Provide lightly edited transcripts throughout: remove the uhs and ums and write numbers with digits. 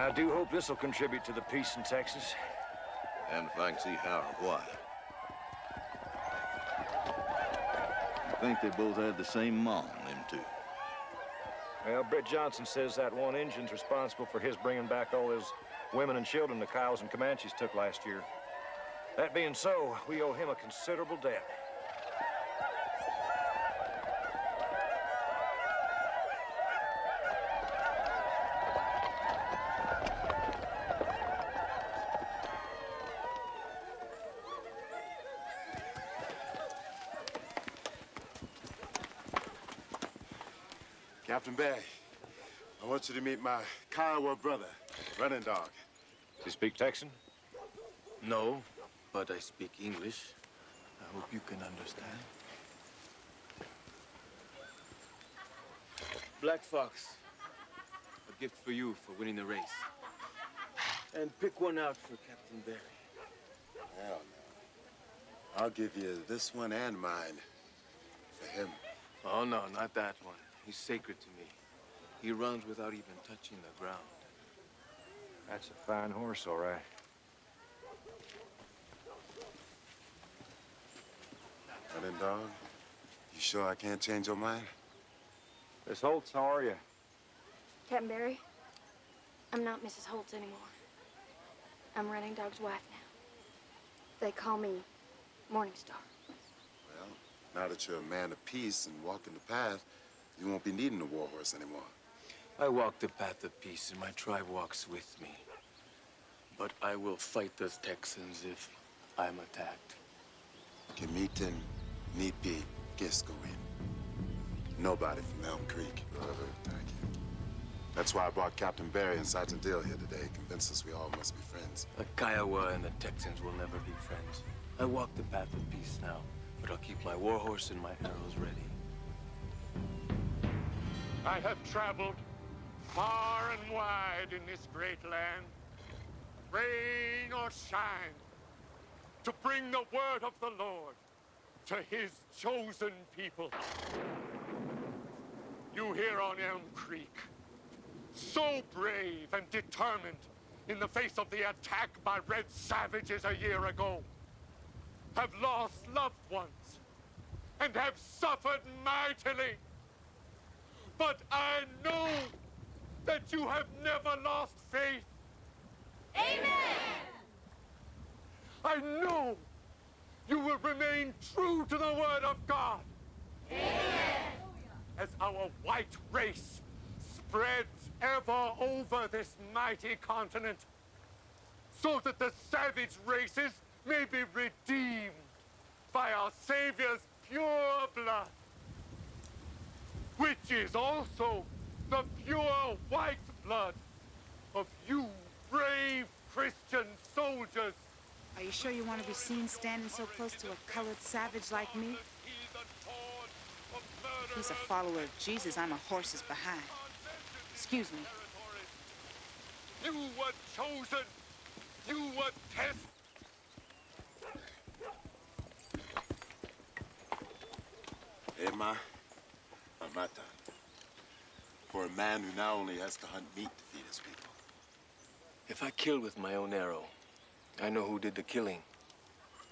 I do hope this will contribute to the peace in Texas. And if I can see how or why. I think they both had the same mom, them two. Well, Britt Johnson says that one Injun's responsible for his bringing back all his women and children the Kiowas and Comanches took last year. That being so, we owe him a considerable debt. Captain Barry, I want you to meet my Kiowa brother, Running Dog. Do you speak Texan? No, but I speak English. I hope you can understand. Black Fox, a gift for you for winning the race. And pick one out for Captain Barry. Hell no. I'll give you this one and mine for him. Oh, no, not that one. He's sacred to me. He runs without even touching the ground. That's a fine horse, all right. Running Dog, you sure I can't change your mind? Miss Holtz, how are you? Captain Barry, I'm not Mrs. Holtz anymore. I'm Running Dog's wife now. They call me Morningstar. Well, now that you're a man of peace and walking the path, you won't be needing a war horse anymore. I walk the path of peace, and my tribe walks with me. But I will fight the Texans if I'm attacked. Kemitin, Nipi, Giskoin. Nobody from Elm Creek. Thank you. That's why I brought Captain Barry and Sergeant Dill here today, convinced us we all must be friends. The Kiowa and the Texans will never be friends. I walk the path of peace now, but I'll keep my war horse and my arrows ready. I have traveled far and wide in this great land, rain or shine, to bring the word of the Lord to his chosen people. You here on Elm Creek, so brave and determined in the face of the attack by red savages a year ago, have lost loved ones and have suffered mightily. But I know that you have never lost faith. Amen! I know you will remain true to the word of God. Amen! As our white race spreads ever over this mighty continent, so that the savage races may be redeemed by our Savior's pure blood, which is also the pure white blood of you brave Christian soldiers. Are you sure you want to be seen standing so close to a colored savage like me? If he's a follower of Jesus, I'm a horse's behind. Excuse me. You were chosen. You were tested. Emma, Amata. For a man who now only has to hunt meat to feed his people. If I kill with my own arrow, I know who did the killing.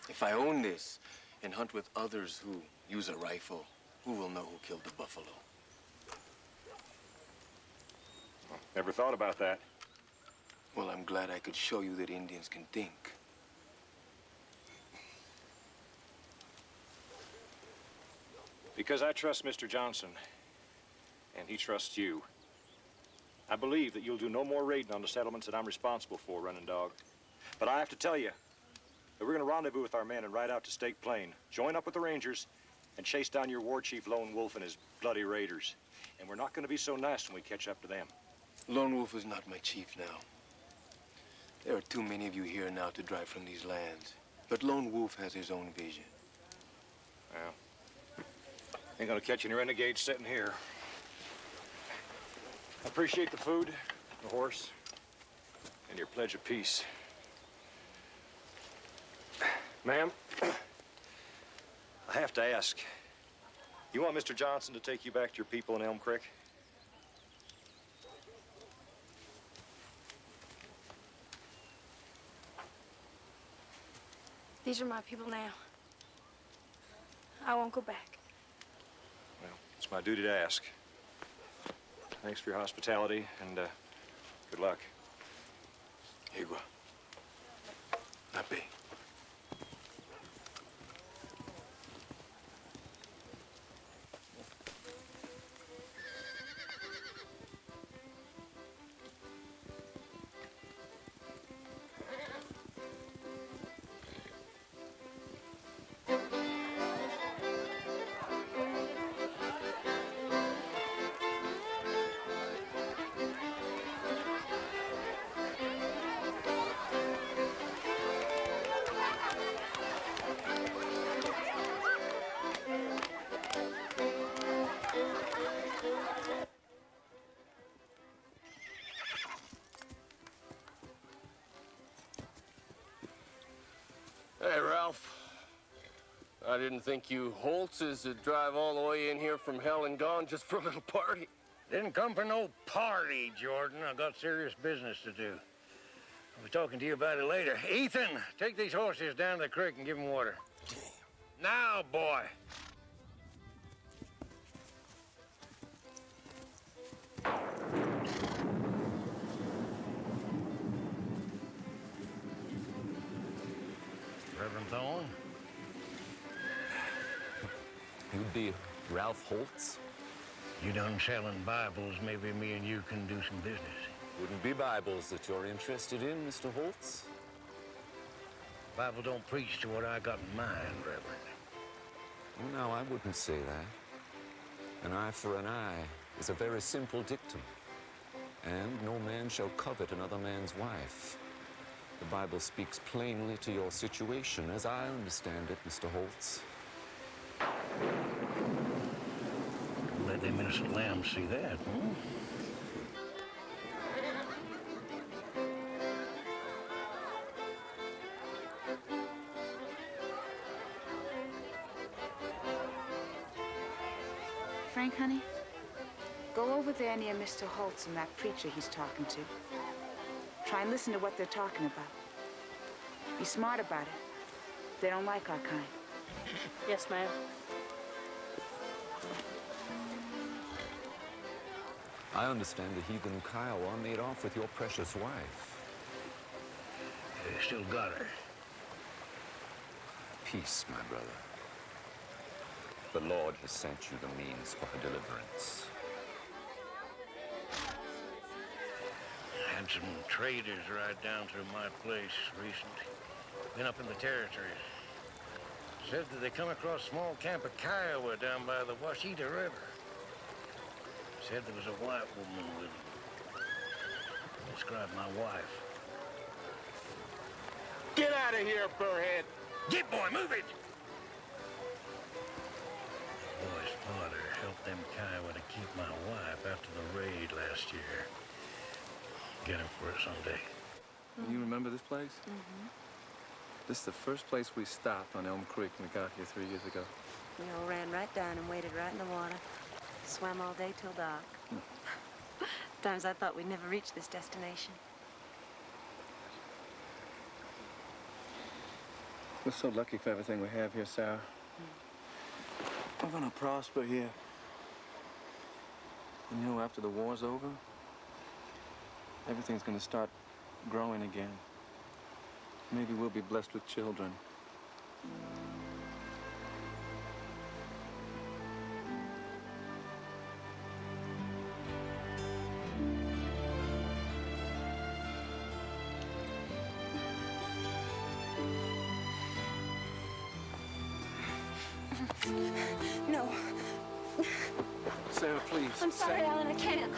If I own this and hunt with others who use a rifle, who will know who killed the buffalo? Never thought about that. Well, I'm glad I could show you that Indians can think. Because I trust Mr. Johnson, and he trusts you. I believe that you'll do no more raiding on the settlements that I'm responsible for, Running Dog. But I have to tell you that we're going to rendezvous with our men and ride out to Stake Plain, join up with the Rangers, and chase down your war chief Lone Wolf and his bloody raiders. And we're not going to be so nice when we catch up to them. Lone Wolf is not my chief now. There are too many of you here now to drive from these lands. But Lone Wolf has his own vision. Well, ain't gonna catch any renegades sitting here. I appreciate the food, the horse, and your pledge of peace. Ma'am, I have to ask, you want Mr. Johnson to take you back to your people in Elm Creek? These are my people now. I won't go back. Well, it's my duty to ask. Thanks for your hospitality, and good luck. Igua. Napi. Hey, Ralph. I didn't think you Holtzes would drive all the way in here from hell and gone just for a little party. Didn't come for no party, Jordan. I got serious business to do. I'll be talking to you about it later. Ethan, take these horses down to the creek and give them water. Now, boy. Reverend Thorne? You'd be Ralph Holtz? You done selling Bibles, maybe me and you can do some business. Wouldn't be Bibles that you're interested in, Mr. Holtz? Bible don't preach to what I got in mind, Reverend. No, I wouldn't say that. An eye for an eye is a very simple dictum. And no man shall covet another man's wife. The Bible speaks plainly to your situation, as I understand it, Mr. Holtz. Don't let them innocent lambs see that, hmm? Frank, honey, go over there near Mr. Holtz and that preacher he's talking to. Try and listen to what they're talking about. Be smart about it. They don't like our kind. Yes, ma'am. I understand the heathen Kiowa made off with your precious wife. They still got her. Peace, my brother. The Lord has sent you the means for her deliverance. Had some traders ride down through my place recently. Been up in the territory. Said that they come across a small camp of Kiowa down by the Washita River. Said there was a white woman with them. Described my wife. Get out of here, burrhead! Get, boy, move it! The boy's father helped them Kiowa to keep my wife after the raid last year. Get him for it someday. You remember this place? Mm-hmm. This is the first place we stopped on Elm Creek when we got here 3 years ago. We all ran right down and waded right in the water. Swam all day till dark. Times I thought we'd never reach this destination. We're so lucky for everything we have here, Sarah. We're gonna prosper here. And you know, after the war's over, everything's gonna start growing again. Maybe we'll be blessed with children. No. Sarah, please. I'm sorry, Sarah. Alan, I can't.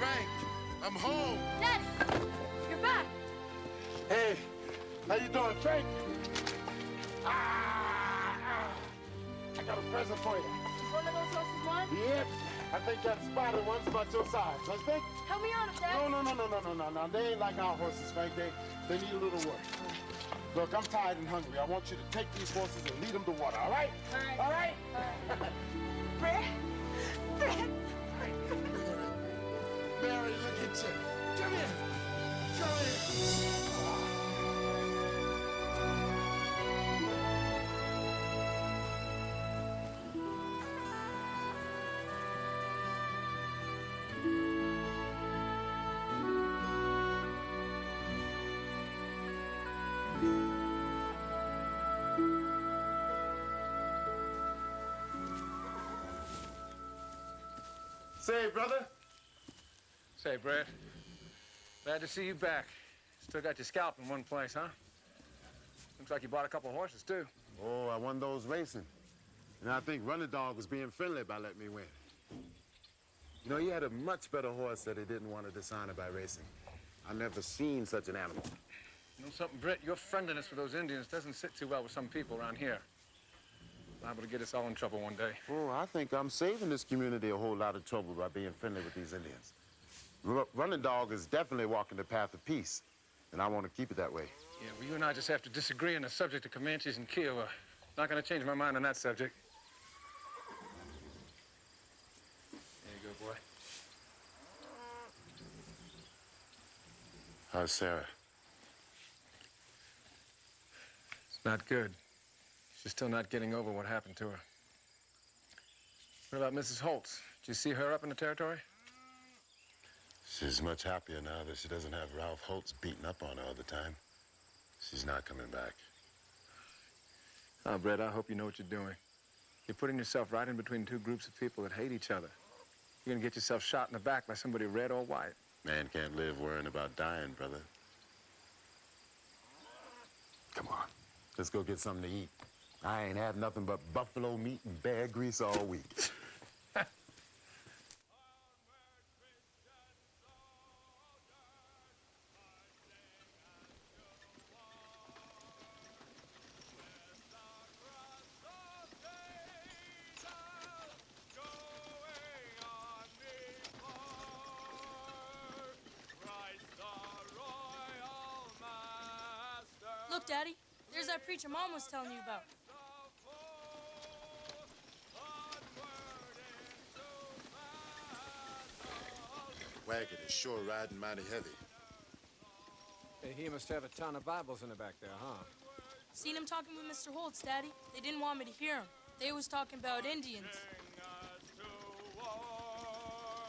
Frank, I'm home. Daddy, you're back. Hey, how you doing, Frank? I got a present for you. Is one of those horses mine? Yep. I think that spotted one's about your size. Let's think. Help me on it, Dad. No. They ain't like our horses, Frank. They need a little work. Look, I'm tired and hungry. I want you to take these horses and lead them to water, all right? All right. Brad? Mary, look at you. Come here. Come here. Say, brother. Say, Brad, glad to see you back. Still got your scalp in one place, huh? Looks like you bought a couple horses, too. Oh, I won those racing. And I think Running Dog was being friendly by letting me win. You know, he had a much better horse that he didn't want to dishonor by racing. I never seen such an animal. You know something, Britt? Your friendliness with those Indians doesn't sit too well with some people around here. Liable to get us all in trouble one day. Oh, I think I'm saving this community a whole lot of trouble by being friendly with these Indians. Running Dog is definitely walking the path of peace, and I want to keep it that way. Yeah, well, you and I just have to disagree on the subject of Comanches and Kiowa. Not going to change my mind on that subject. There you go, boy. How's Sarah? It's not good. She's still not getting over what happened to her. What about Mrs. Holtz? Did you see her up in the territory? She's much happier now that she doesn't have Ralph Holtz beating up on her all the time. She's not coming back. Oh, Brett, I hope you know what you're doing. You're putting yourself right in between two groups of people that hate each other. You're gonna get yourself shot in the back by somebody red or white. Man can't live worrying about dying, brother. Come on, let's go get something to eat. I ain't had nothing but buffalo meat and bear grease all week. Look, Daddy, there's that preacher Mom was telling you about. Wagon is sure riding mighty heavy. Hey, he must have a ton of Bibles in the back there, huh? Seen him talking with Mr. Holtz, Daddy. They didn't want me to hear him. They was talking about Indians.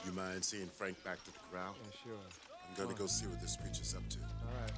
You mind seeing Frank back to the corral? Yeah, sure. I'm gonna go see what this preacher's up to. All right.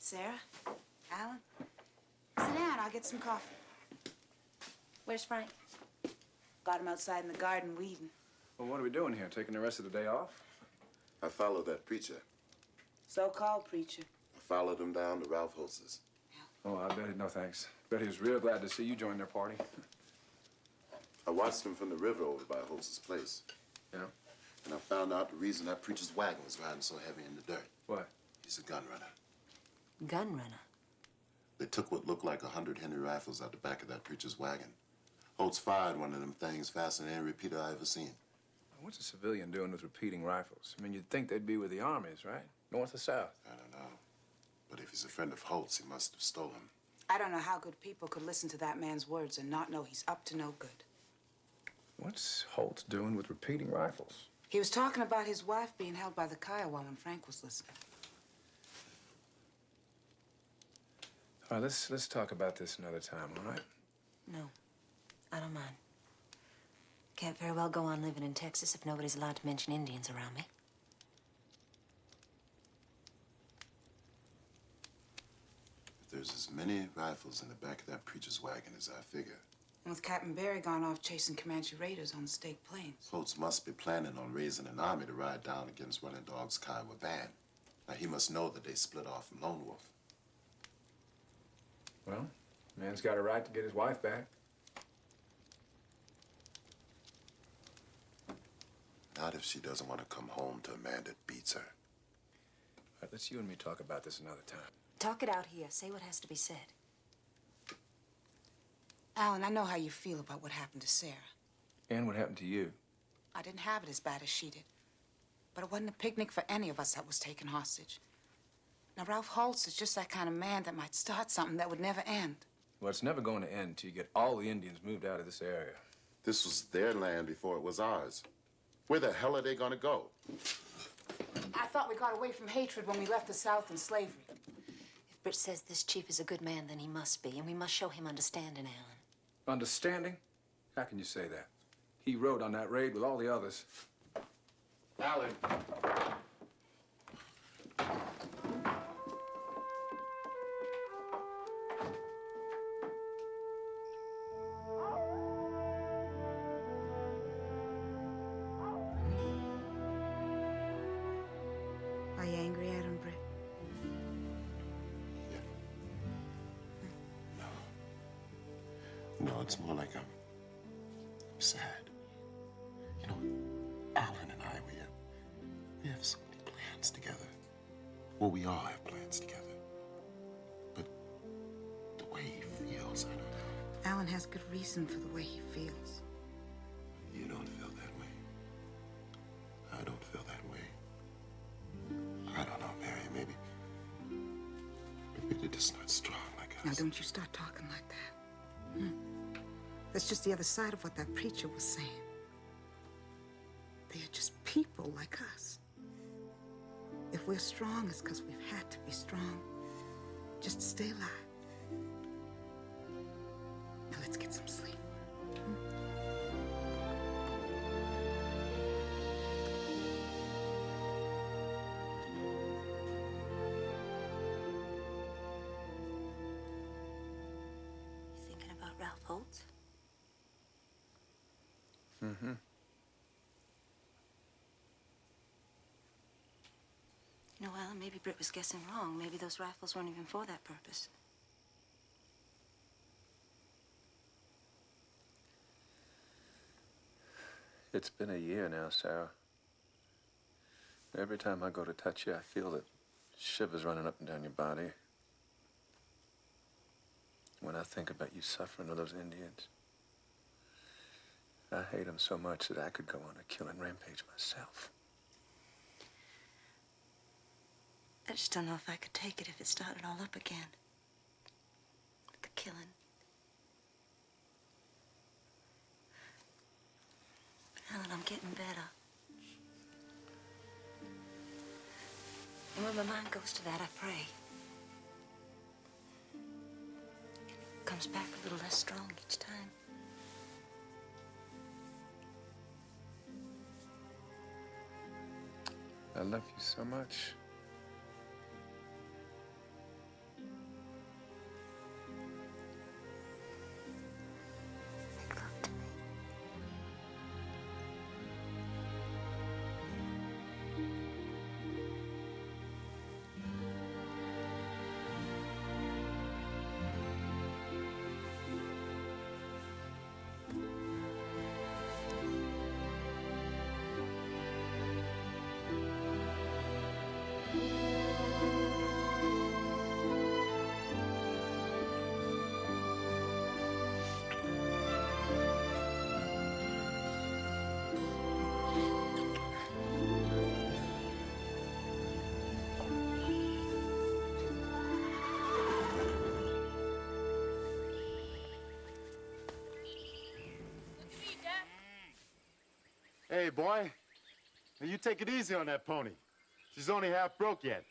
Sarah? Alan? Sit down, I'll get some coffee. Where's Frank? Got him outside in the garden weeding. Well, what are we doing here? Taking the rest of the day off? I followed that preacher. So-called preacher. I followed him down to Ralph Holtz's. Oh, I bet no thanks. Bet he was real glad to see you join their party. I watched him from the river over by Holtz's place. Yeah? And I found out the reason that preacher's wagon was riding so heavy in the dirt. What? He's a gun runner. Gun runner? They took what looked like 100 Henry rifles out the back of that preacher's wagon. Holtz fired one of them things faster than any repeater I ever seen. What's a civilian doing with repeating rifles? I mean, you'd think they'd be with the armies, right? North or south? I don't know. But if he's a friend of Holtz, he must have stolen. I don't know how good people could listen to that man's words and not know he's up to no good. What's Holtz doing with repeating rifles? He was talking about his wife being held by the Kiowa when Frank was listening. All right, let's talk about this another time, all right? No, I don't mind. Can't very well go on living in Texas if nobody's allowed to mention Indians around me. There's as many rifles in the back of that preacher's wagon as I figure. And with Captain Barry gone off chasing Comanche raiders on the State Plains. Holtz must be planning on raising an army to ride down against Running Dog's Kiowa band. Now, he must know that they split off from Lone Wolf. Well, man's got a right to get his wife back. Not if she doesn't want to come home to a man that beats her. All right, let's you and me talk about this another time. Talk it out here. Say what has to be said. Alan, I know how you feel about what happened to Sarah. And what happened to you? I didn't have it as bad as she did. But it wasn't a picnic for any of us that was taken hostage. Now, Ralph Holtz is just that kind of man that might start something that would never end. Well, it's never going to end until you get all the Indians moved out of this area. This was their land before it was ours. Where the hell are they gonna go? I thought we got away from hatred when we left the South and slavery. If Britt says this chief is a good man, then he must be, and we must show him understanding, Alan. Understanding? How can you say that? He rode on that raid with all the others. Alan. Are you angry at him, Britt? No, it's more like I'm sad. You know, Alan and I, we have so many plans together. Well, we all have plans together. But the way he feels, I don't know. Alan has good reason for the way he feels. You don't feel that way. I don't feel that way. I don't know, Mary. Maybe they're just not strong like us. Now, don't you start talking like that. That's just the other side of what that preacher was saying. They are just people like us. If we're strong, it's because we've had to be strong just to stay alive. Now, let's get some sleep. Ralph Holtz? Mm-hmm. You know, Alan, maybe Britt was guessing wrong. Maybe those rifles weren't even for that purpose. It's been a year now, Sarah. Every time I go to touch you, I feel that shivers running up and down your body. When I think about you suffering with those Indians, I hate them so much that I could go on a killing rampage myself. I just don't know if I could take it if it started all up again. The killing. But Alan, I'm getting better. And when my mind goes to that, I pray. Comes back a little less strong each time. I love you so much. Hey, boy. Now you take it easy on that pony. She's only half broke yet.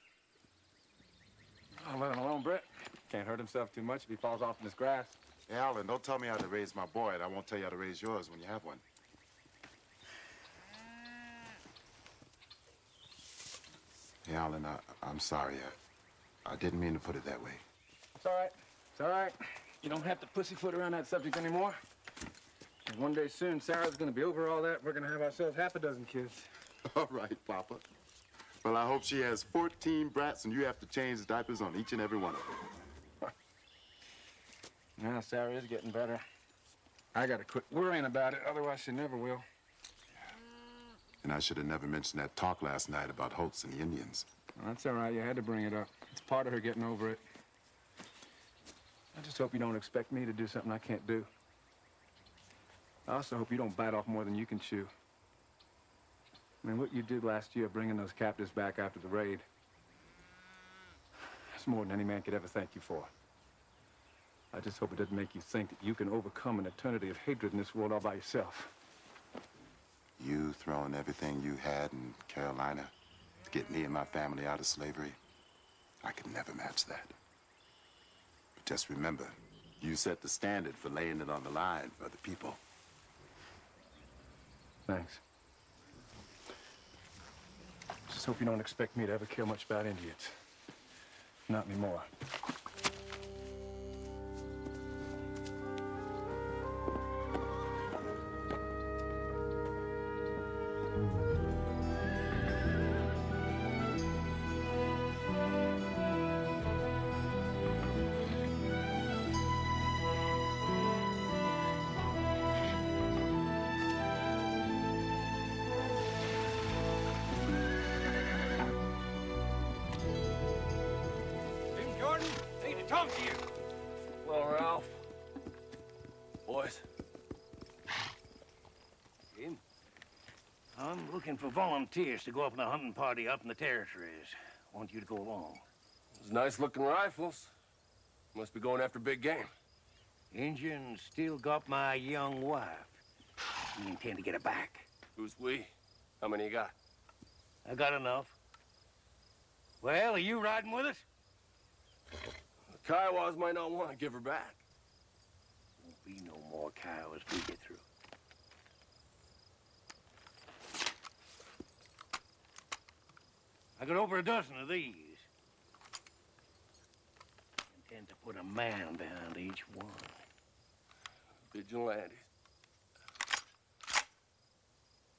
I'll let him alone, Brett. Can't hurt himself too much if he falls off in this grass. Hey, Alan, don't tell me how to raise my boy, and I won't tell you how to raise yours when you have one. Hey, Alan, I'm sorry. I didn't mean to put it that way. It's all right. It's all right. You don't have to pussyfoot around that subject anymore. And one day soon, Sarah's gonna be over all that. We're gonna have ourselves half a dozen kids. All right, Papa. Well, I hope she has 14 brats and you have to change the diapers on each and every one of them. Now, Sarah is getting better. I gotta quit worrying about it, otherwise she never will. And I should have never mentioned that talk last night about Holtz and the Indians. Well, that's all right. You had to bring it up. It's part of her getting over it. I just hope you don't expect me to do something I can't do. I also hope you don't bite off more than you can chew. I mean, what you did last year, bringing those captives back after the raid, that's more than any man could ever thank you for. I just hope it doesn't make you think that you can overcome an eternity of hatred in this world all by yourself. You throwing everything you had in Carolina to get me and my family out of slavery, I could never match that. But just remember, you set the standard for laying it on the line for other people. Thanks. Just hope you don't expect me to ever care much about Indians. Not anymore. Talk to you. Well, Ralph. Boys. Jim, I'm looking for volunteers to go up on a hunting party up in the territories. I want you to go along. Those nice-looking rifles. Must be going after big game. Indians still got my young wife. We intend to get her back. Who's we? How many you got? I got enough. Well, are you riding with us? The Kiowas might not want to give her back. Won't be no more cows we get through. I got over a dozen of these. Intend to put a man behind each one. Vigilantes.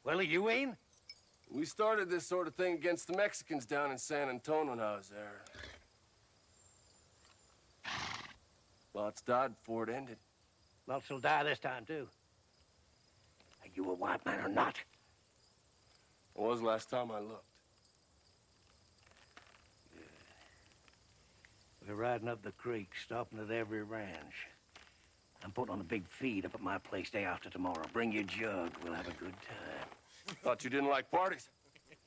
Well, are you in? We started this sort of thing against the Mexicans down in San Antonio when I was there. Lots died before it ended. Lots will die this time, too. Are you a white man or not? It was last time I looked. We're riding up the creek, stopping at every ranch. I'm putting on a big feed up at my place day after tomorrow. Bring your jug. We'll have a good time. Thought you didn't like parties. This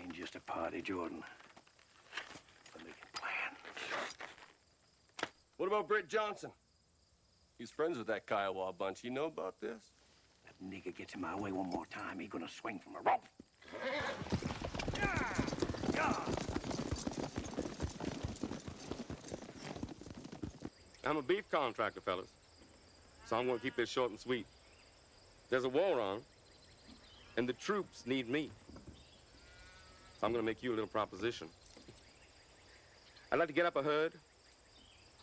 ain't just a party, Jordan. We're making plans. What about Britt Johnson? He's friends with that Kiowa bunch. You know about this? That nigger gets in my way one more time, he's gonna swing from a rope. I'm a beef contractor, fellas. So I'm gonna keep this short and sweet. There's a war on, and the troops need me. So I'm gonna make you a little proposition. I'd like to get up a herd,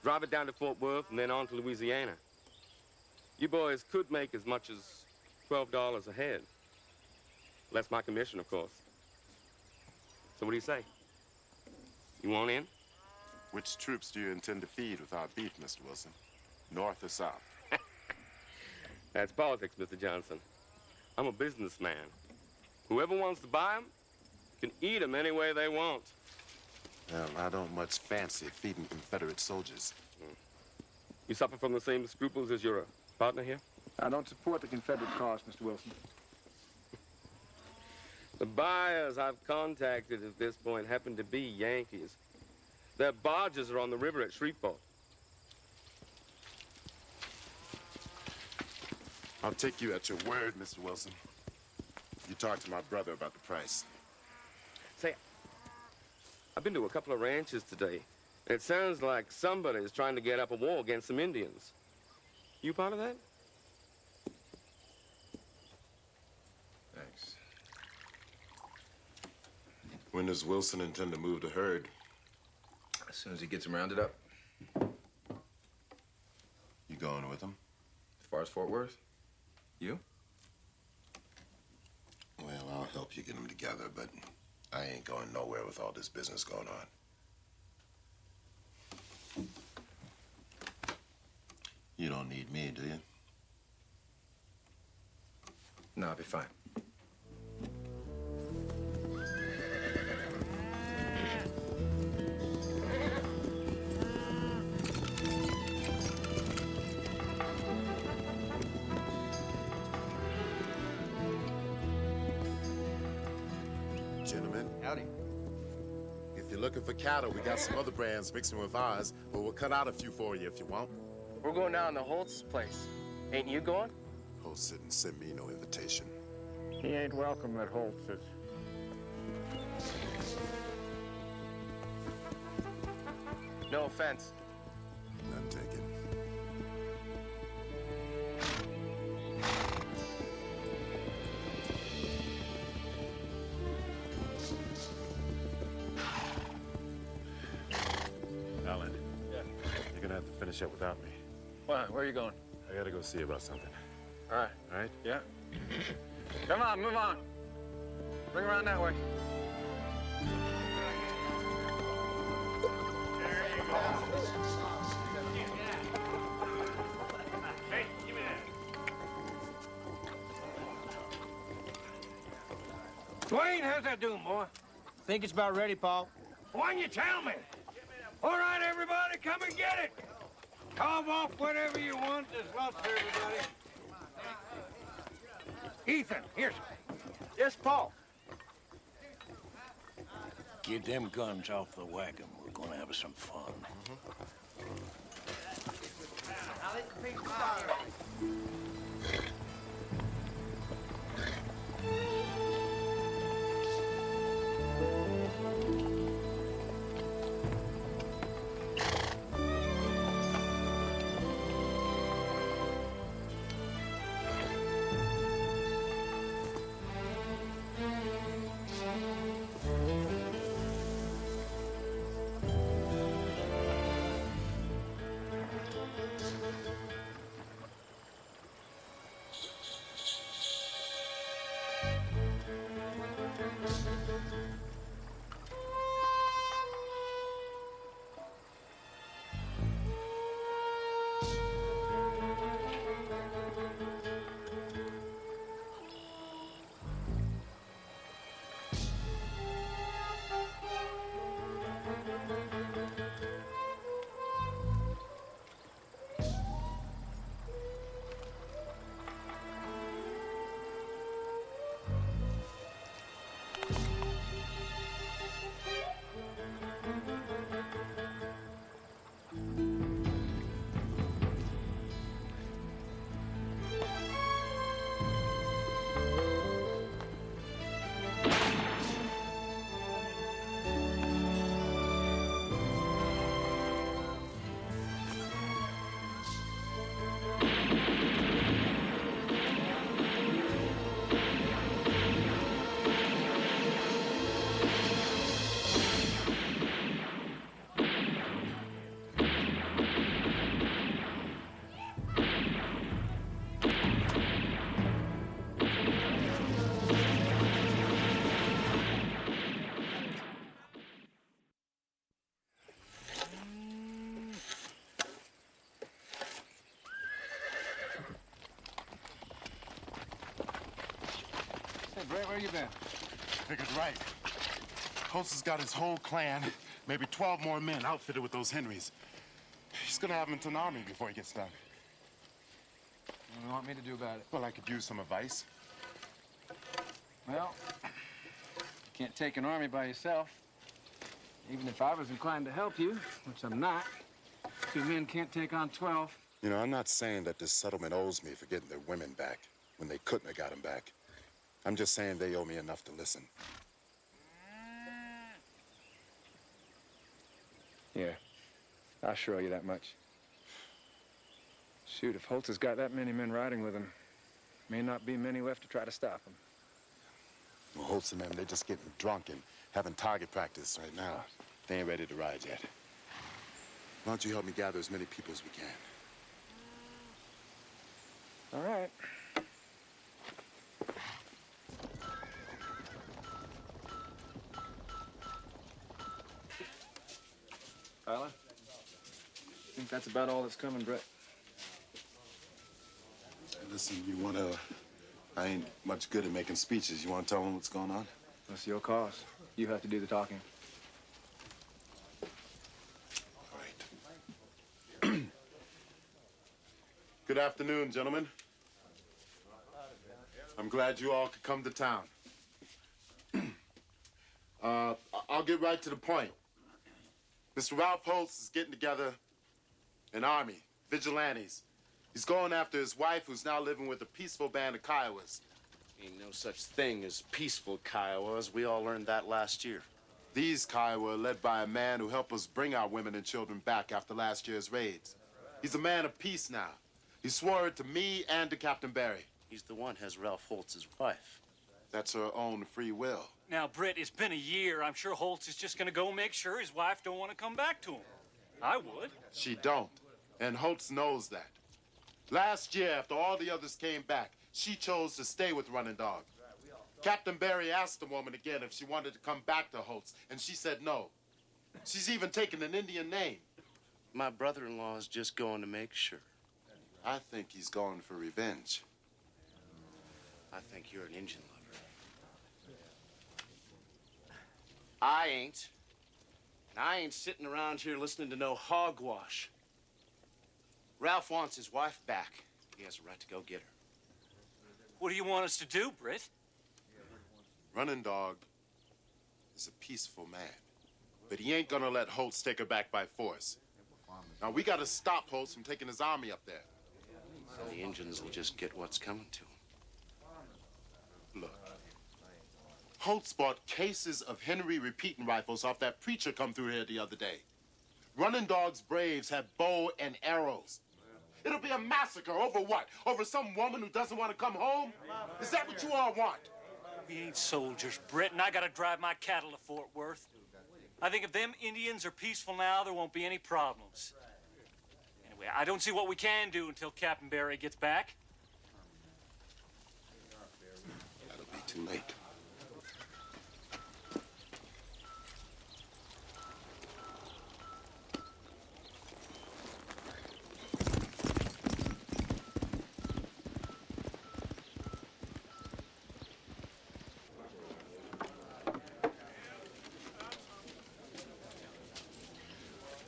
drive it down to Fort Worth, and then on to Louisiana. You boys could make as much as $12 a head. Less my commission, of course. So what do you say? You want in? Which troops do you intend to feed with our beef, Mr. Wilson? North or south? That's politics, Mr. Johnson. I'm a businessman. Whoever wants to buy them can eat them any way they want. Well, I don't much fancy feeding Confederate soldiers. You suffer from the same scruples as your partner here? I don't support the Confederate cause, Mr. Wilson. The buyers I've contacted at this point happen to be Yankees. Their barges are on the river at Shreveport. I'll take you at your word, Mr. Wilson. You talked to my brother about the price. Say, I've been to a couple of ranches today. It sounds like somebody is trying to get up a war against some Indians. You part of that? Thanks. When does Wilson intend to move the herd? As soon as he gets him rounded up. You going with him? As far as Fort Worth? You? Well, I'll help you get them together, but I ain't going nowhere with all this business going on. You don't need me, do you? No, I'll be fine. Gentlemen. Howdy. If you're looking for cattle, we got some other brands mixing with ours, but we'll cut out a few for you if you want. We're going down to Holtz's place. Ain't you going? Holtz didn't send me no invitation. He ain't welcome at Holtz's. No offense. None taken. Alan. Yeah. You're gonna have to finish up without me. Why? Where are you going? I gotta go see about something. All right. All right? Yeah. Come on, move on. Bring around that way. Hey, give me that. Dwayne, how's that doing, boy? Think it's about ready, Paul. Why don't you tell me? All right, everybody, come and get it. Carve off whatever you want. There's lots for everybody. Ethan, here's. Yes, Paul. Get them guns off the wagon. We're gonna have some fun. Hey, Brett, where you been? Figured right. Holtz has got his whole clan, maybe 12 more men outfitted with those Henrys. He's gonna have them into an army before he gets done. What do you want me to do about it? Well, I could use some advice. Well, you can't take an army by yourself. Even if I was inclined to help you, which I'm not, 2 men can't take on 12. You know, I'm not saying that this settlement owes me for getting their women back when they couldn't have got them back. I'm just saying they owe me enough to listen. Yeah, I sure owe you that much. Shoot, if Holtz has got that many men riding with him, may not be many left to try to stop him. Well, Holtz and them, they're just getting drunk and having target practice right now. They ain't ready to ride yet. Why don't you help me gather as many people as we can? All right. Tyler? I think that's about all that's coming, Brett. Listen, I ain't much good at making speeches. You wanna tell them what's going on? That's your cause. You have to do the talking. All right. Good afternoon, gentlemen. I'm glad you all could come to town. I'll get right to the point. Mr. Ralph Holtz is getting together an army, vigilantes. He's going after his wife, who's now living with a peaceful band of Kiowas. Ain't no such thing as peaceful Kiowas. We all learned that last year. These Kiowa are led by a man who helped us bring our women and children back after last year's raids. He's a man of peace now. He swore it to me and to Captain Barry. He's the one has Ralph Holtz's wife. That's her own free will. Now, Britt, it's been a year. I'm sure Holtz is just gonna go make sure his wife don't want to come back to him. I would. She don't. And Holtz knows that. Last year, after all the others came back, she chose to stay with Running Dog. Captain Barry asked the woman again if she wanted to come back to Holtz, and she said no. She's even taken an Indian name. My brother-in-law is just going to make sure. I think he's going for revenge. I think you're an Indian lover. I ain't. And I ain't sitting around here listening to no hogwash. Ralph wants his wife back. He has a right to go get her. What do you want us to do, Britt? Running Dog is a peaceful man, but he ain't gonna let Holtz take her back by force. Now, we gotta stop Holtz from taking his army up there. So the Indians will just get what's coming to them. Look, Holtz bought cases of Henry repeating rifles off that preacher come through here the other day. Running Dog's Braves have bow and arrows. It'll be a massacre over what? Over some woman who doesn't want to come home? Is that what you all want? We ain't soldiers, Britt, and I gotta drive my cattle to Fort Worth. I think if them Indians are peaceful now, there won't be any problems. Anyway, I don't see what we can do until Captain Barry gets back. That'll be too late.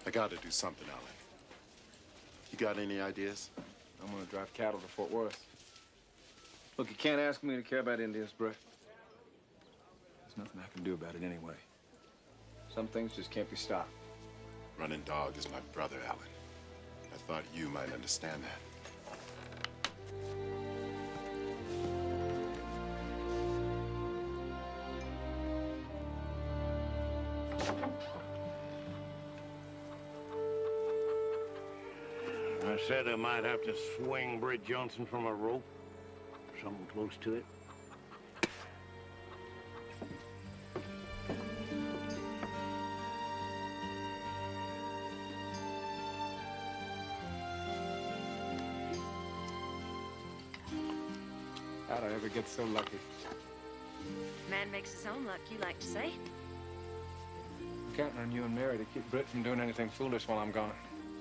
I gotta do something, Alan. You got any ideas? I'm gonna drive cattle to Fort Worth. Look, you can't ask me to care about Indians, Brett. There's nothing I can do about it anyway. Some things just can't be stopped. Running Dog is my brother, Alan. I thought you might understand that. I said I might have to swing Britt Johnson from a rope. Something close to it. How'd I ever get so lucky? Man makes his own luck, you like to say. I'm counting on you and Mary to keep Britt from doing anything foolish while I'm gone.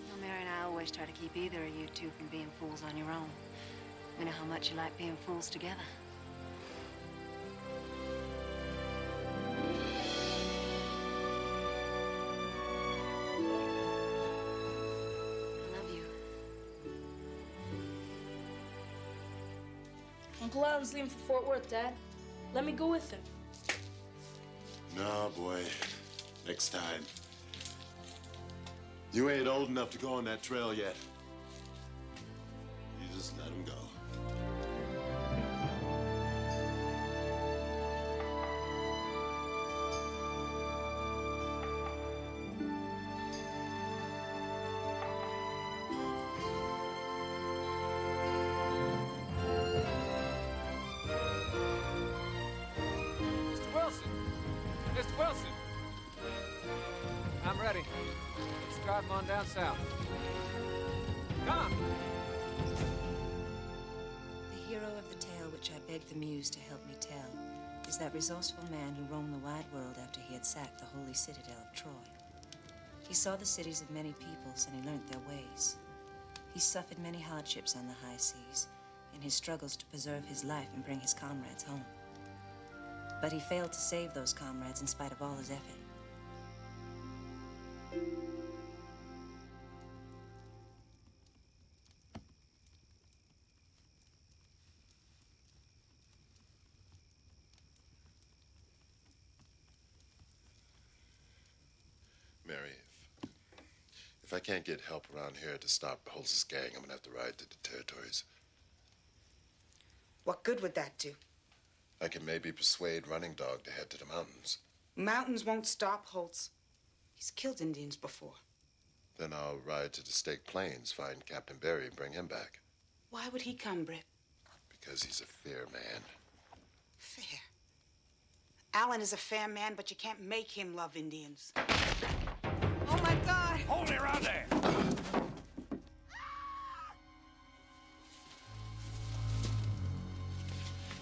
Well, Mary and I always try to keep either of you two from being fools on your own. We know how much you like being fools together. I love you. Uncle Alan's leaving for Fort Worth, Dad. Let me go with him. No, boy. Next time. You ain't old enough to go on that trail yet. Wilson! I'm ready. Let's drive him on down south. Come on! The hero of the tale which I begged the muse to help me tell is that resourceful man who roamed the wide world after he had sacked the holy citadel of Troy. He saw the cities of many peoples and he learnt their ways. He suffered many hardships on the high seas in his struggles to preserve his life and bring his comrades home. But he failed to save those comrades in spite of all his effort. Mary, if I can't get help around here to stop Holtz's gang, I'm gonna have to ride to the territories. What good would that do? I can maybe persuade Running Dog to head to the mountains. Mountains won't stop Holtz. He's killed Indians before. Then I'll ride to the Staked Plains, find Captain Barry, and bring him back. Why would he come, Britt? Because he's a fair man. Fair? Alan is a fair man, but you can't make him love Indians. Oh, my God! Hold it around there!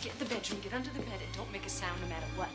Get in the bedroom, get under the bed, and don't make a sound no matter what.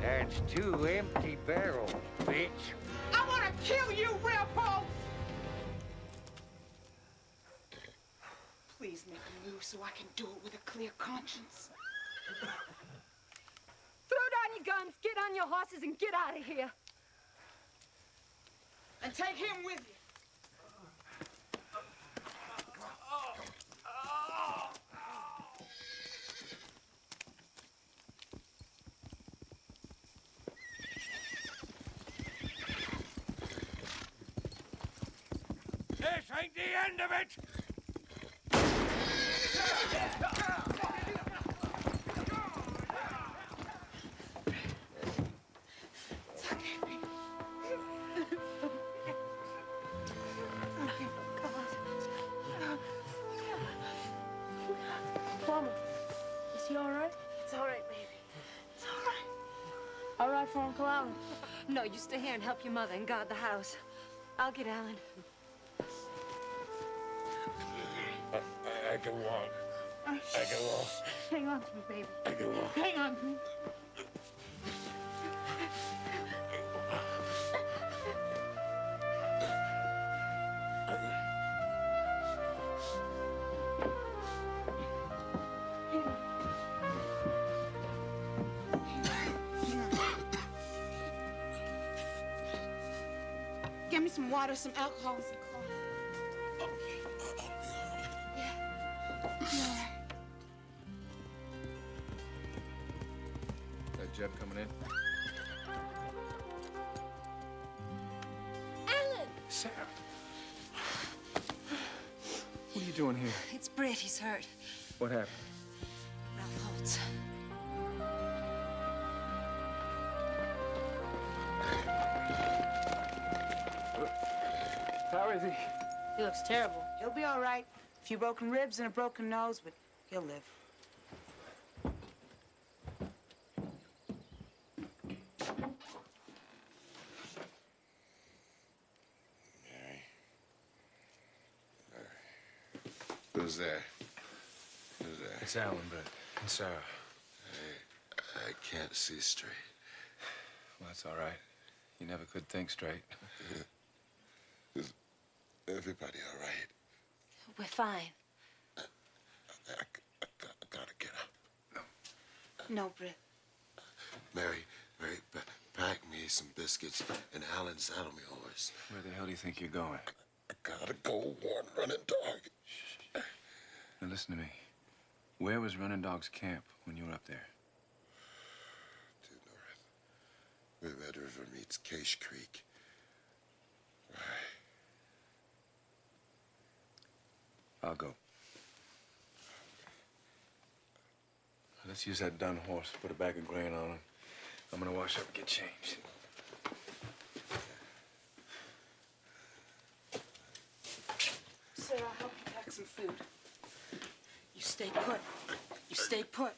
That's 2 empty barrels, bitch. I want to kill you, Real Paul! Please make a move so I can do it with a clear conscience. Throw down your guns, get on your horses, and get out of here. And take him with you. This ain't the end of it! Mama, is he all right? It's all right, baby. It's all right. All right for Uncle Alan? No, you stay here and help your mother and guard the house. I'll get Alan. I can walk. I can walk. Hang on to me, baby. I can walk. Hang on to me. Get me some water, some alcohol, and some coffee. That Jeb coming in? Alan! Sarah. What are you doing here? It's Britt, he's hurt. What happened? Ralph Holtz. How is he? He looks terrible. He'll be all right. A few broken ribs and a broken nose, but he'll live. Who's there? Who's there? It's Alan, Britt. And Sarah. I can't see straight. Well, that's all right. You never could think straight. Is everybody all right? We're fine. I gotta get up. No, Britt. Mary, pack me some biscuits and Alan saddle me a horse. Where the hell do you think you're going? I gotta go warn Running Dog. Now listen to me. Where was Running Dog's camp when you were up there? Due north. Where Red River meets Cache Creek. I'll go. Let's use that dun horse. Put a bag of grain on him. I'm gonna wash up and get changed. Sir, I'll help you pack some food. You stay put. You stay put.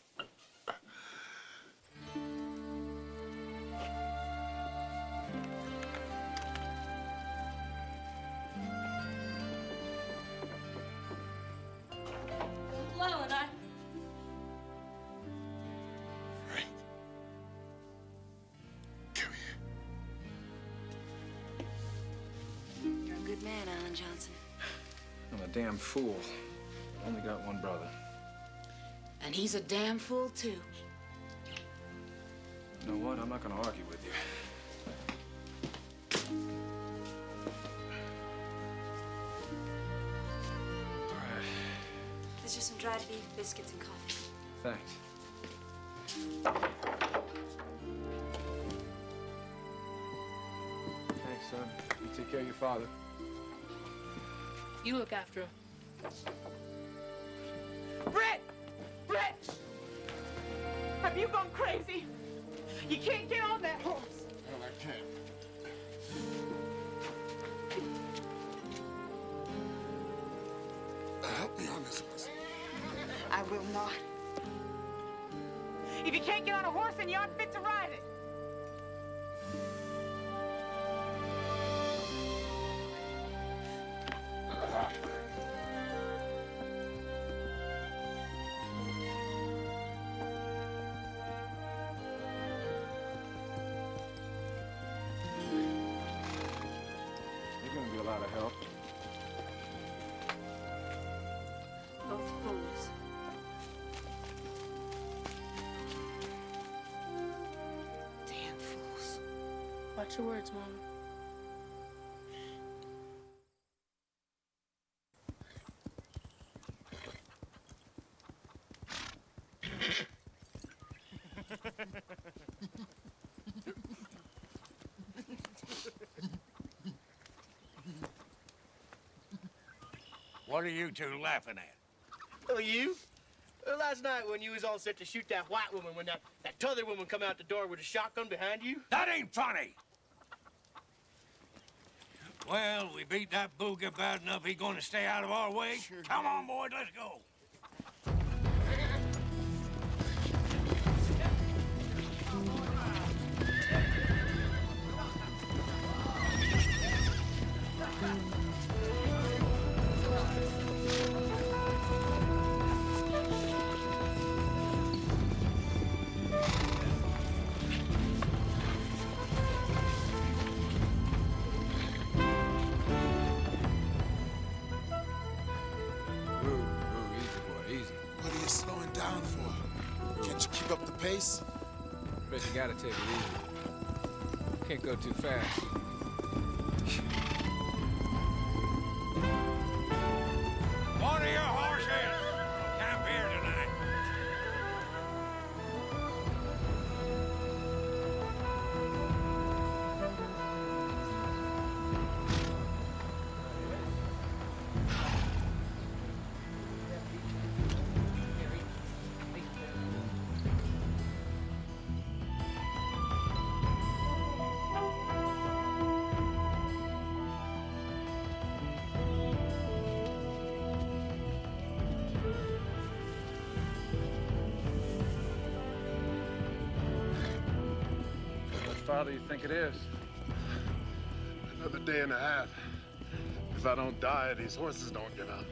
Hello, and I... You're a good man, Alan Johnson. I'm a damn fool. Only got one brother. And he's a damn fool, too. You know what? I'm not gonna argue with you. All right. There's just some dried beef, biscuits, and coffee. Thanks. Thanks, son. You take care of your father. You look after him. Britt! Britt! Have you gone crazy? You can't get on that horse. No, I can't. Help me on this horse. I will not. If you can't get on a horse, then you aren't fit to ride it. You're gonna be a lot of help. Both fools. Damn fools. Watch your words, Mama. What are you two laughing at? Oh, you? Last night when you was all set to shoot that white woman, when that t'other woman come out the door with a shotgun behind you? That ain't funny. Well, we beat that booger bad enough. He gonna stay out of our way? Sure. Come on, boys, let's go. What are you slowing down for? Can't you keep up the pace? But you gotta take it easy. Can't go too fast. One of your horses will camp here tonight. What father you think it is? Another day and a half. If I don't die, these horses don't get up.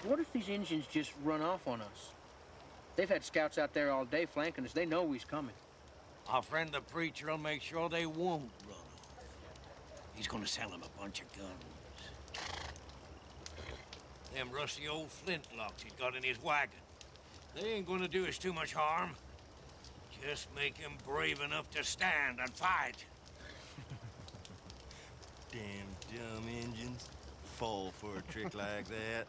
What if these Indians just run off on us? They've had scouts out there all day flanking us. They know he's coming. Our friend the preacher will make sure they won't run off. He's gonna sell them a bunch of guns. Them rusty old flintlocks he's got in his wagon. They ain't gonna do us too much harm. Just make him brave enough to stand and fight. Damn dumb Injuns fall for a trick like that.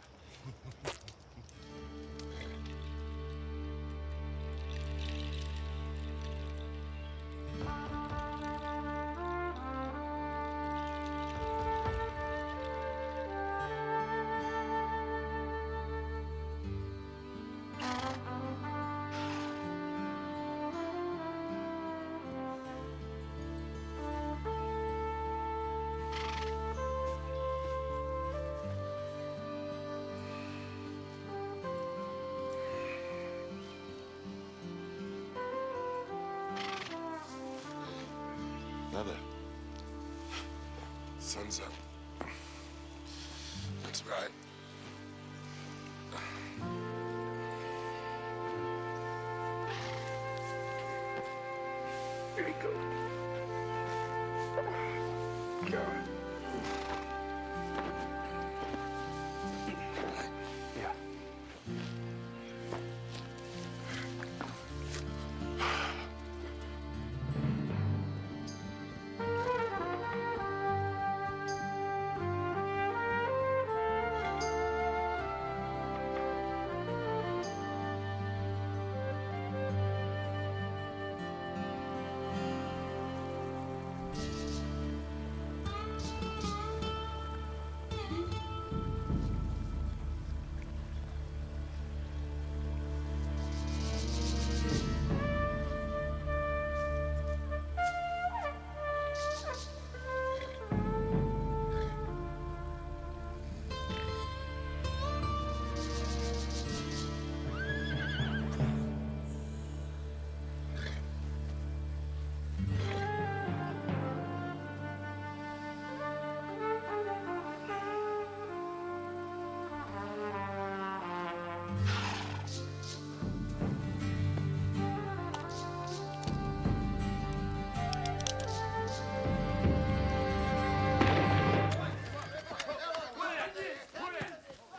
Brother, sun's up. That's right. Here we go. God. Yeah.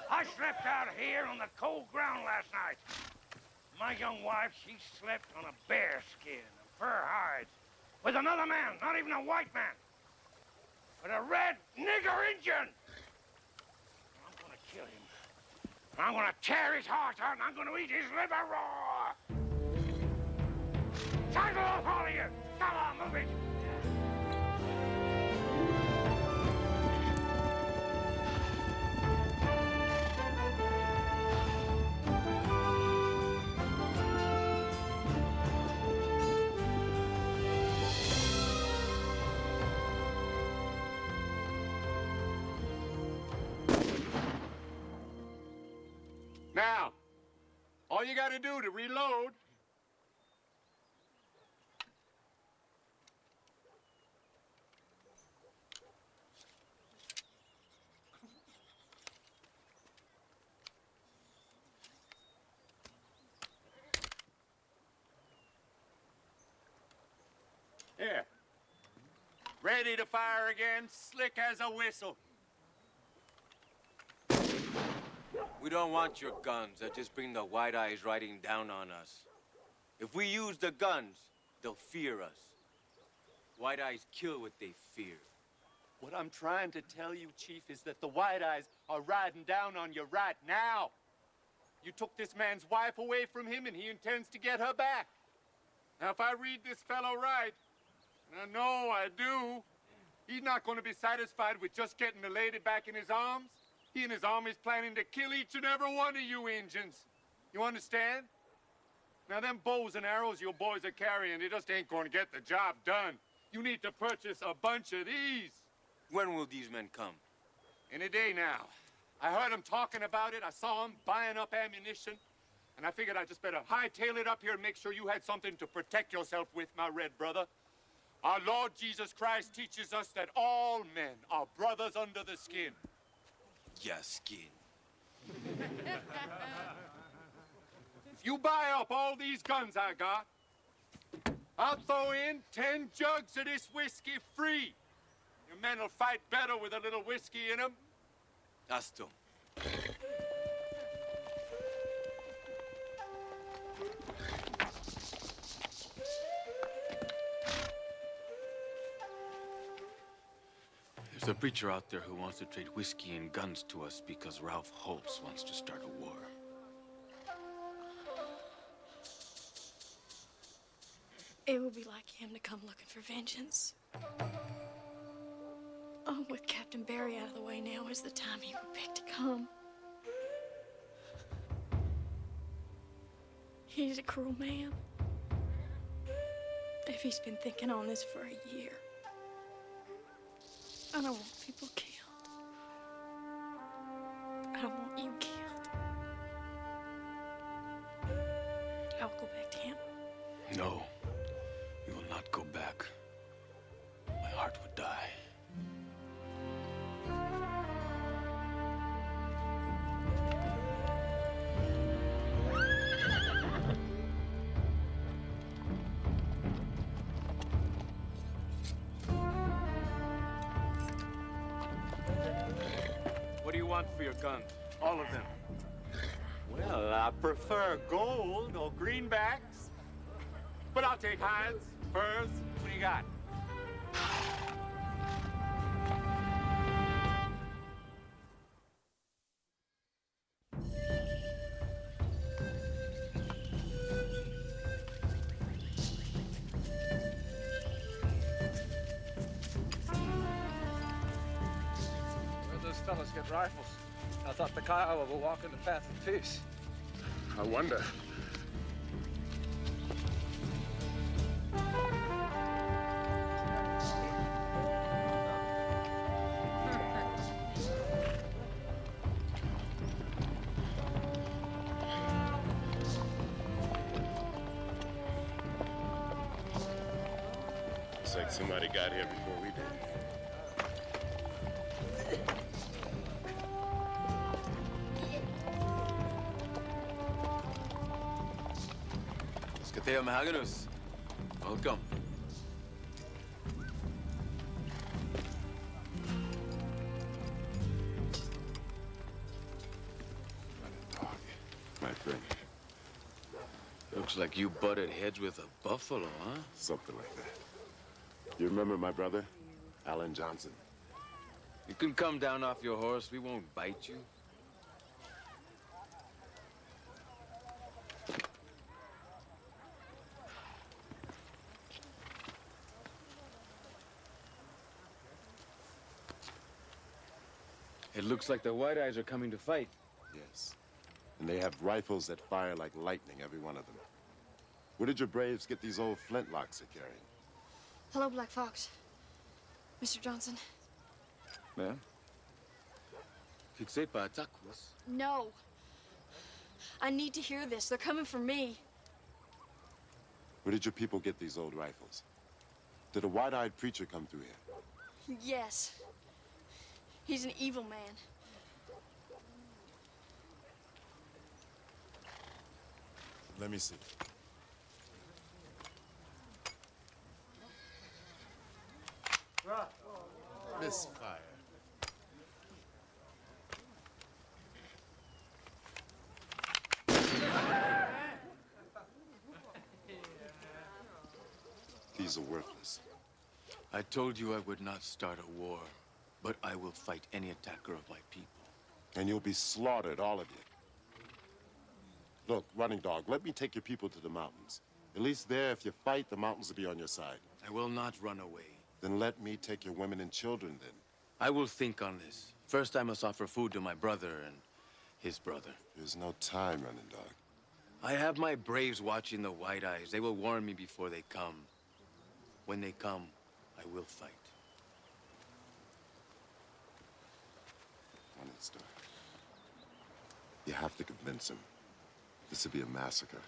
I slept out here on the cold ground last night. My young wife, she slept on a bear skin and fur hides with another man, not even a white man, but a red nigger Injun. I'm gonna kill him. I'm gonna tear his heart out and I'm gonna eat his liver raw. Sidle off, all of you. Come on, move it. Now, all you gotta do to reload. Yeah. Ready to fire again, slick as a whistle. We don't want your guns. That just bring the white eyes riding down on us. If we use the guns, they'll fear us. White eyes kill what they fear. What I'm trying to tell you, Chief, is that the White Eyes are riding down on you right now. You took this man's wife away from him, and he intends to get her back. Now, if I read this fellow right, and I know I do, he's not going to be satisfied with just getting the lady back in his arms. He and his army's planning to kill each and every one of you Injuns. You understand? Now, them bows and arrows your boys are carrying, they just ain't going to get the job done. You need to purchase a bunch of these. When will these men come? Any day now. I heard them talking about it. I saw them buying up ammunition. And I figured I'd just better hightail it up here and make sure you had something to protect yourself with, my red brother. Our Lord Jesus Christ teaches us that all men are brothers under the skin. Yeah, skin. If you buy up all these guns I got, I'll throw in 10 jugs of this whiskey free. Your men will fight better with a little whiskey in them. Asto. There's a preacher out there who wants to trade whiskey and guns to us because Ralph Holtz wants to start a war. It would be like him to come looking for vengeance. Oh, with Captain Barry out of the way, now is the time he would pick to come. He's a cruel man. If he's been thinking on this for a year. I don't want people killed. I don't want you killed. I will go back to him. No, we will not go back. My heart would die. What do you want for your guns? All of them. Well, I prefer gold or greenbacks. But I'll take hides, furs. What do you got? Where'd those fellas get rifles? I thought the Kiowa were walking the path of peace. I wonder. Looks like somebody got here before we did. Skateo Mahaganus. Welcome. My friend. Looks like you butted heads with a buffalo, huh? Something like that. You remember my brother, Alan Johnson? You can come down off your horse. We won't bite you. It looks like the White Eyes are coming to fight. Yes. And they have rifles that fire like lightning, every one of them. Where did your braves get these old flintlocks they're carrying? Hello, Black Fox. Mr. Johnson? Ma'am? No. I need to hear this. They're coming for me. Where did your people get these old rifles? Did a white-eyed preacher come through here? Yes. He's an evil man. Let me see. Misfire. These are worthless. I told you I would not start a war, but I will fight any attacker of my people. And you'll be slaughtered, all of you. Look, Running Dog, let me take your people to the mountains. At least there, if you fight, the mountains will be on your side. I will not run away. Then let me take your women and children, then. I will think on this. First, I must offer food to my brother and his brother. There's no time, Running Dog. I have my braves watching the White Eyes. They will warn me before they come. When they come, I will fight. Running Star. You have to convince him. This would be a massacre.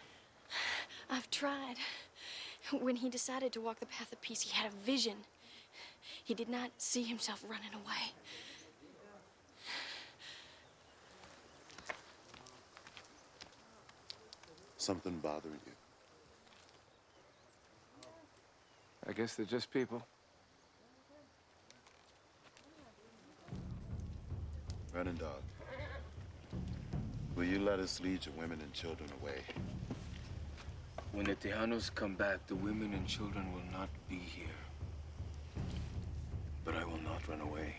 I've tried. When he decided to walk the path of peace, he had a vision. He did not see himself running away. Something bothering you? I guess they're just people. Running dog. Will you let us lead your women and children away? When the Tejanos come back, the women and children will not be here. But I will not run away.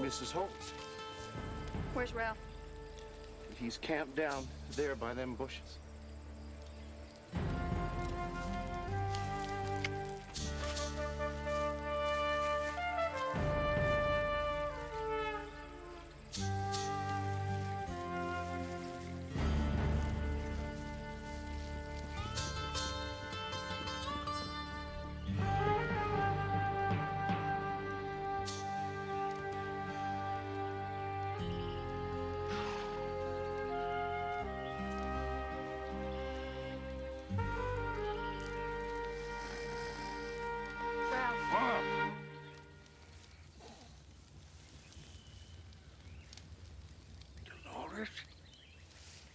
Mrs. Holtz. Where's Ralph? He's camped down there by them bushes. Dolores?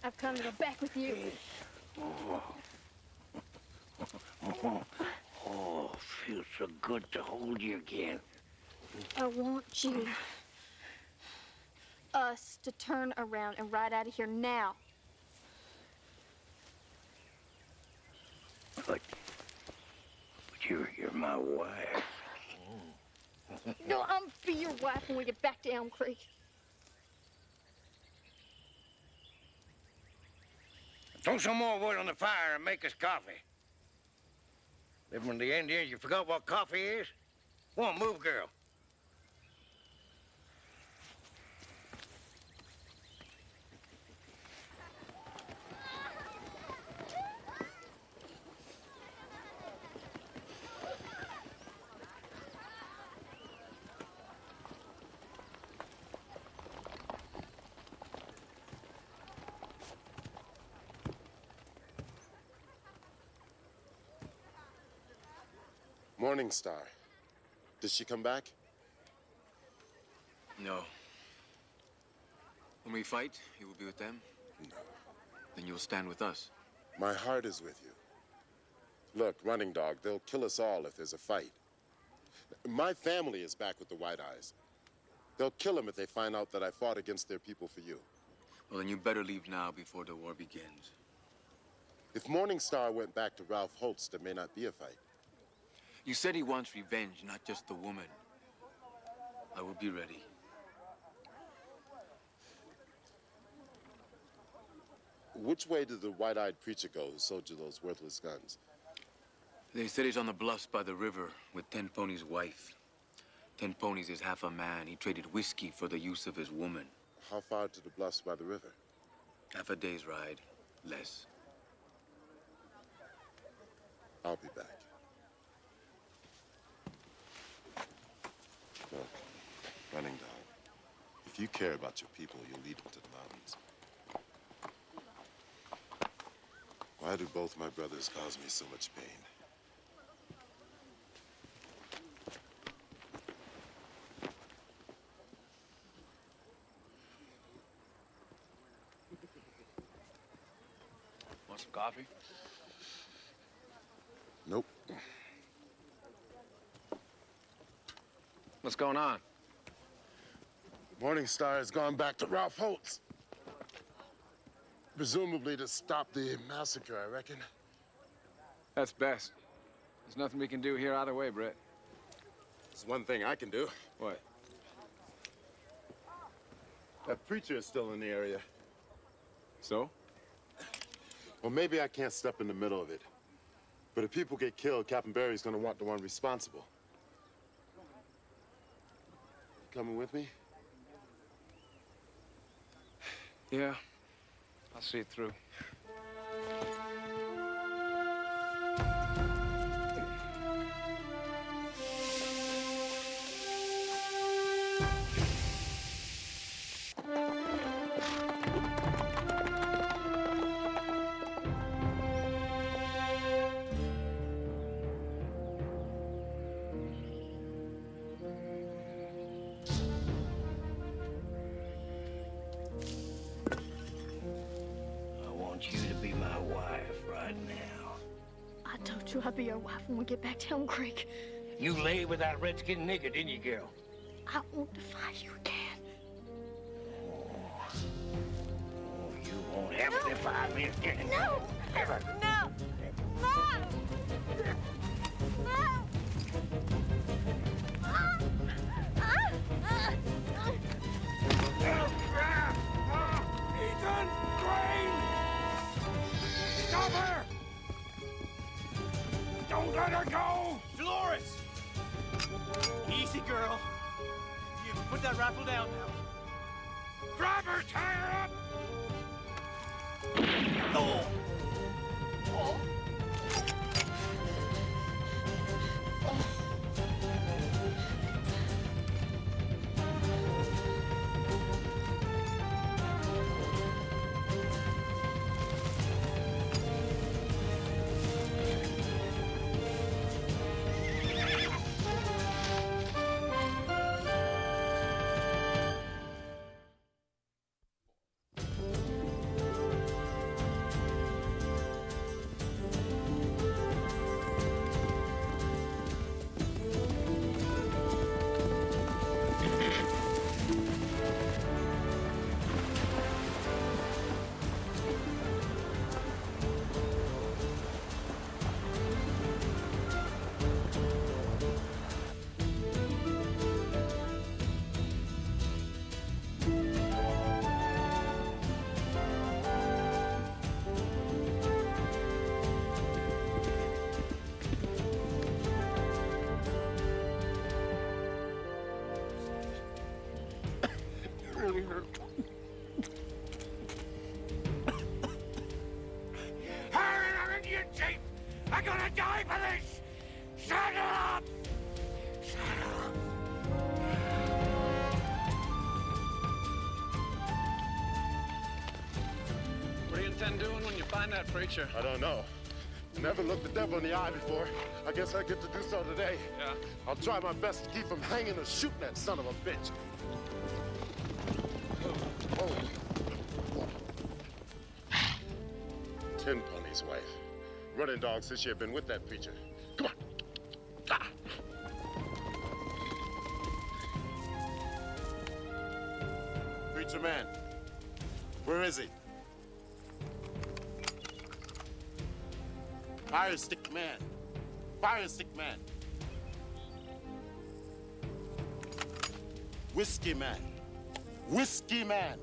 I've come to go back with you. Oh, feels so good to hold you again. I want you, us, to turn around and ride out of here now. But you're my wife. No, I'm be your wife when we get back to Elm Creek. Throw some more wood on the fire and make us coffee. Living with the Indians, you forgot what coffee is? Come on, move, girl. Morning Star. Did she come back? No. When we fight, you will be with them? No. Then you will stand with us. My heart is with you. Look, Running Dog, they'll kill us all if there's a fight. My family is back with the White Eyes. They'll kill them if they find out that I fought against their people for you. Well, then you better leave now before the war begins. If Morning Star went back to Ralph Holtz, there may not be a fight. You said he wants revenge, not just the woman. I will be ready. Which way did the white-eyed preacher go who sold you those worthless guns? They said he's on the bluffs by the river with 10 Ponies' wife. 10 Ponies is half a man. He traded whiskey for the use of his woman. How far to the bluffs by the river? Half a day's ride, less. I'll be back. Look, Running Dog, if you care about your people, you'll lead them to the mountains. Why do both my brothers cause me so much pain? Want some coffee? Nope. What's going on? Morning Star has gone back to Ralph Holtz. Presumably to stop the massacre, I reckon. That's best. There's nothing we can do here either way, Brett. There's one thing I can do. What? That preacher is still in the area. So? Well, maybe I can't step in the middle of it. But if people get killed, Captain Barry's gonna want the one responsible. Coming with me? Yeah. I'll see it through. I'll be your wife when we get back to Elm Creek. You lay with that redskin nigger, didn't you, girl? I won't defy you again. You won't ever defy me again. No! Ever. No! No! No! Ethan! Crane! Stop her! Don't let her go! Dolores! Easy, girl. You put that rifle down now. Grab her, tie her up! Oh! Oh! Really hurt. Her in her Indian jeep! I'm gonna die for this! Shut up! Shut up! What do you intend doing when you find that preacher? I don't know. Never looked the devil in the eye before. I guess I get to do so today. Yeah. I'll try my best to keep him hanging or shooting that son of a bitch. Oh. 10 Pony's wife. Running dogs this year been with that preacher. Come on. Ah. Preacher man, where is he? Fire stick man. Fire stick man. Whiskey man. Whiskey man.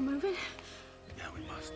moving? Yeah, we must.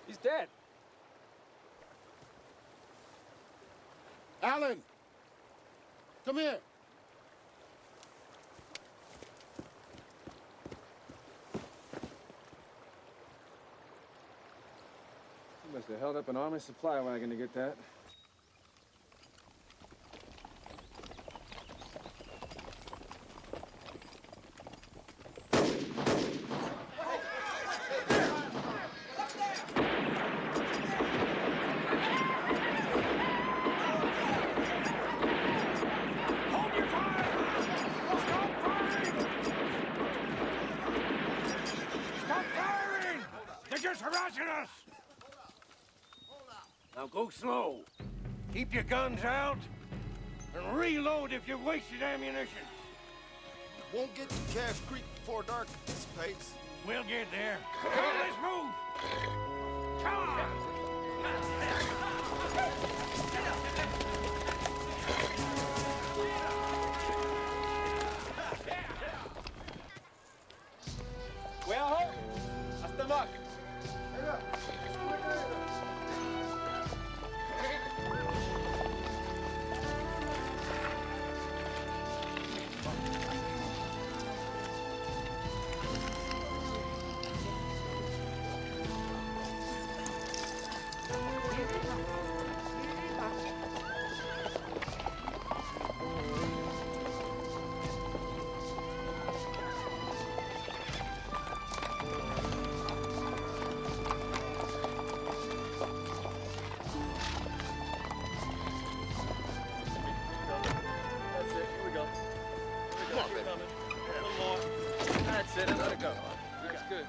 He's dead. Alan! Come here. You must have held up an army supply wagon to get that. Stop firing! They're just harassing us! Now go slow. Keep your guns out and reload if you've wasted ammunition. Won't get to Cash Creek before dark at this pace. We'll get there. Come on, let's move! Come on! Cuidado, hasta luck. That's it, and let it go. That's good.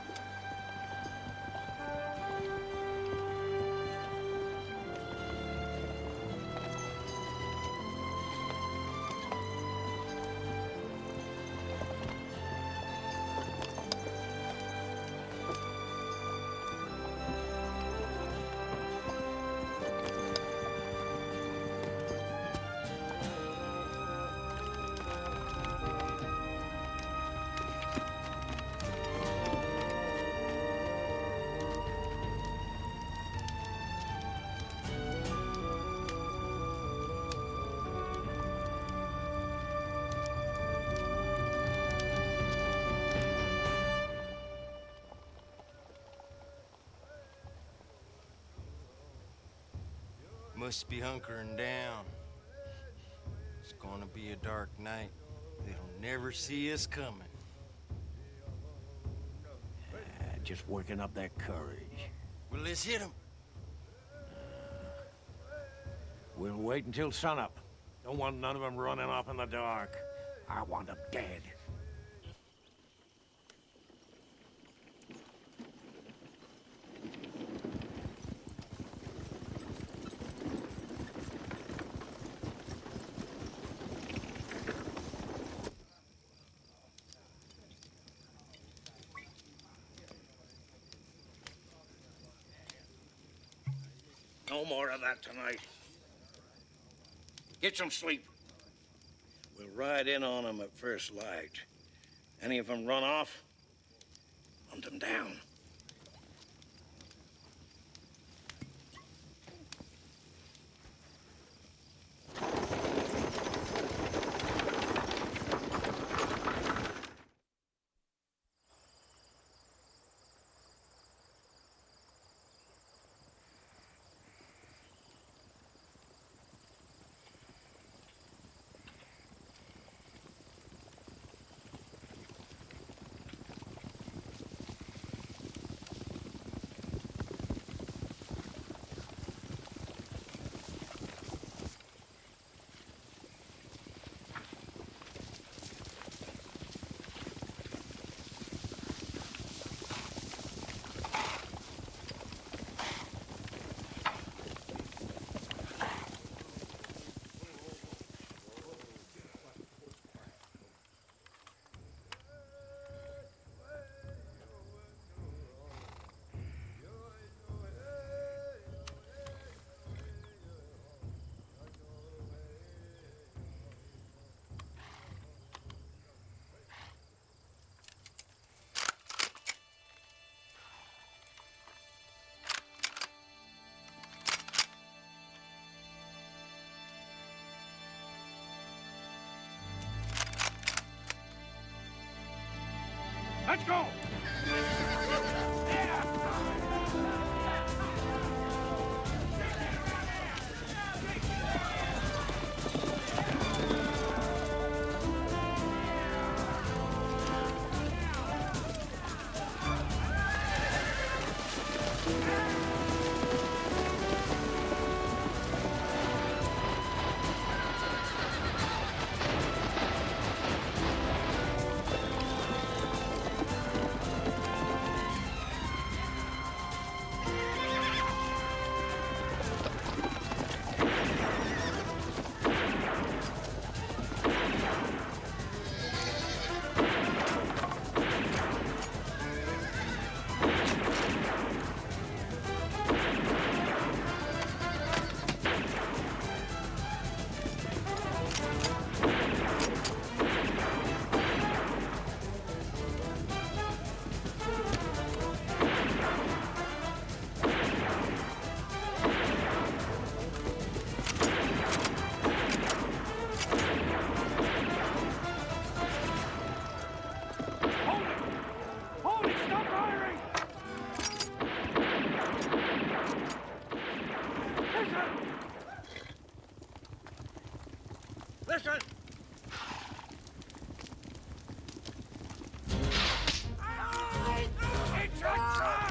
must be hunkering down. It's gonna be a dark night. They'll never see us coming. Just working up their courage. Well, let's hit them. We'll wait until sunup. Don't want none of them running off in the dark. I want them dead. No more of that tonight. Get some sleep. We'll ride in on them at first light. Any of them run off, hunt them down. Let's go! Listen! It's a trap!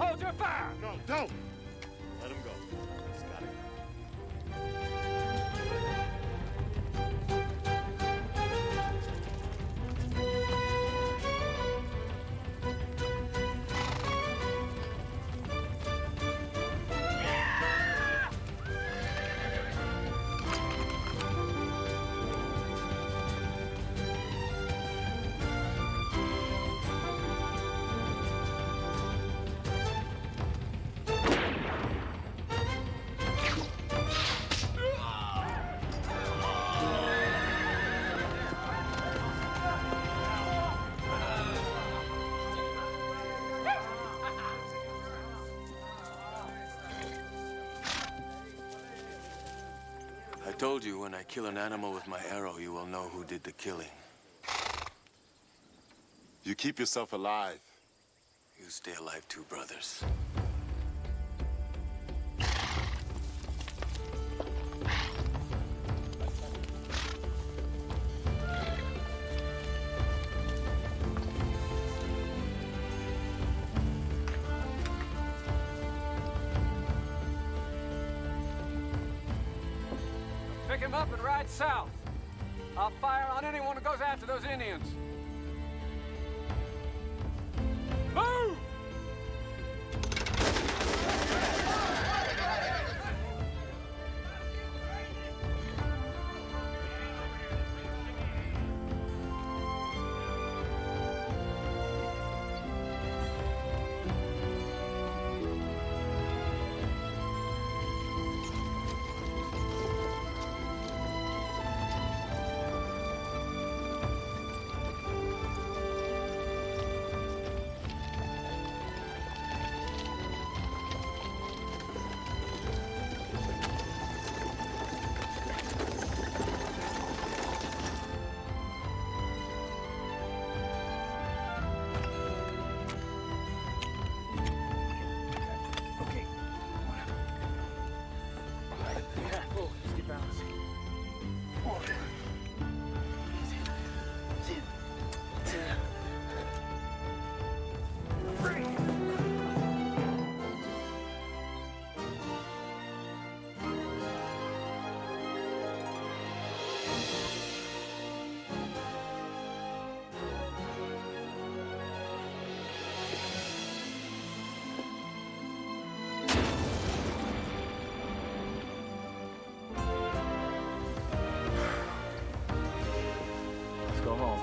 hold your fire! No, don't! Let him go. He's got it. I told you when I kill an animal with my arrow, you will know who did the killing. You keep yourself alive. You stay alive too, brothers. Pick him up and ride south. I'll fire on anyone who goes after those Indians. Move! Let's go home.